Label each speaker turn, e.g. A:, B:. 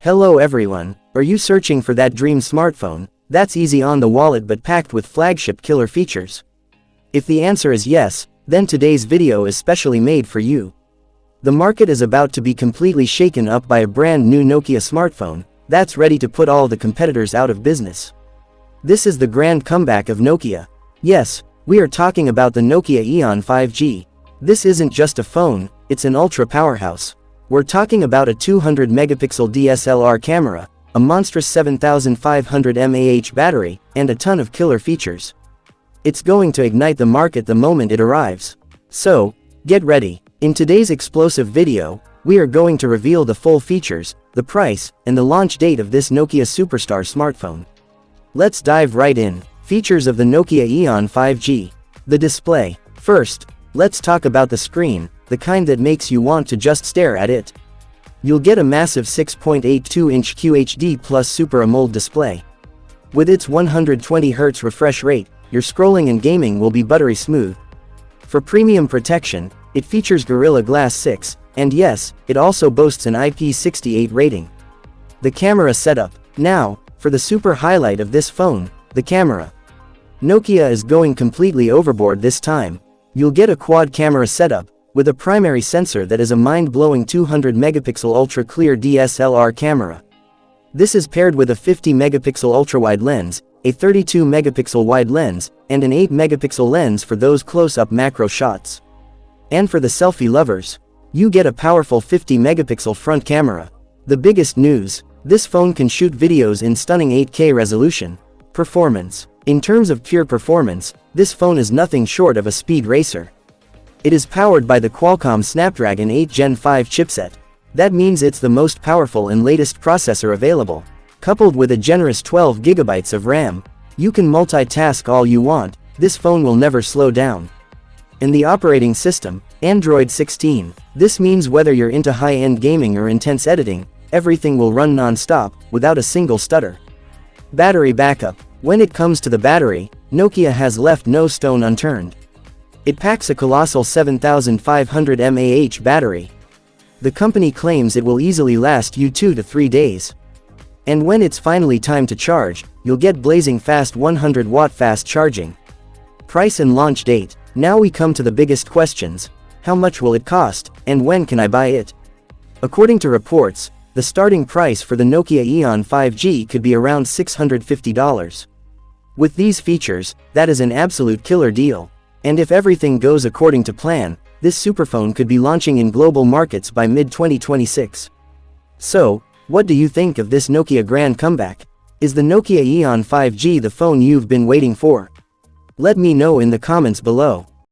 A: Hello everyone, are you searching for that dream smartphone that's easy on the wallet but packed with flagship killer features? If the answer is yes, then today's video is specially made for you. The market is about to be completely shaken up by a brand new Nokia smartphone that's ready to put all the competitors out of business. This is the grand comeback of Nokia. Yes, we are talking about the Nokia Aeon 5G. This isn't just a phone, it's an ultra powerhouse. We're talking about a 200 megapixel DSLR camera, a monstrous 7500 mAh battery, and a ton of killer features. It's going to ignite the market the moment it arrives. So, get ready. In today's explosive video, we are going to reveal the full features, the price, and the launch date of this Nokia superstar smartphone. Let's dive right in. Features of the Nokia Aeon 5G. The display. First, let's talk about the screen, the kind that makes you want to just stare at it. You'll get a massive 6.82-inch QHD plus Super AMOLED display. With its 120Hz refresh rate, your scrolling and gaming will be buttery smooth. For premium protection, it features Gorilla Glass 6, and yes, it also boasts an IP68 rating. The camera setup. Now, for the super highlight of this phone, the camera. Nokia is going completely overboard this time. You'll get a quad camera setup, with a primary sensor that is a mind-blowing 200 megapixel ultra-clear DSLR camera. This is paired with a 50 megapixel ultra-wide lens, a 32 megapixel wide lens, and an 8 megapixel lens for those close-up macro shots. And for the selfie lovers, you get a powerful 50 megapixel front camera. The biggest news, this phone can shoot videos in stunning 8K resolution. Performance. In terms of pure performance, this phone is nothing short of a speed racer. It is powered by the Qualcomm Snapdragon 8 Gen 5 chipset. That means it's the most powerful and latest processor available. Coupled with a generous 12 GB of RAM, you can multitask all you want, this phone will never slow down. And the operating system, Android 16. This means whether you're into high-end gaming or intense editing, everything will run non-stop, without a single stutter. Battery backup. When it comes to the battery, Nokia has left no stone unturned. It packs a colossal 7500 mAh battery. The company claims it will easily last you 2 to 3 days. And when it's finally time to charge, you'll get blazing fast 100-watt fast charging. Price and launch date. Now we come to the biggest questions. How much will it cost, and when can I buy it? According to reports, the starting price for the Nokia Aeon 5G could be around $650. With these features, that is an absolute killer deal. And if everything goes according to plan, this superphone could be launching in global markets by mid-2026. So, what do you think of this Nokia grand comeback? Is the Nokia Aeon 5G the phone you've been waiting for? Let me know in the comments below.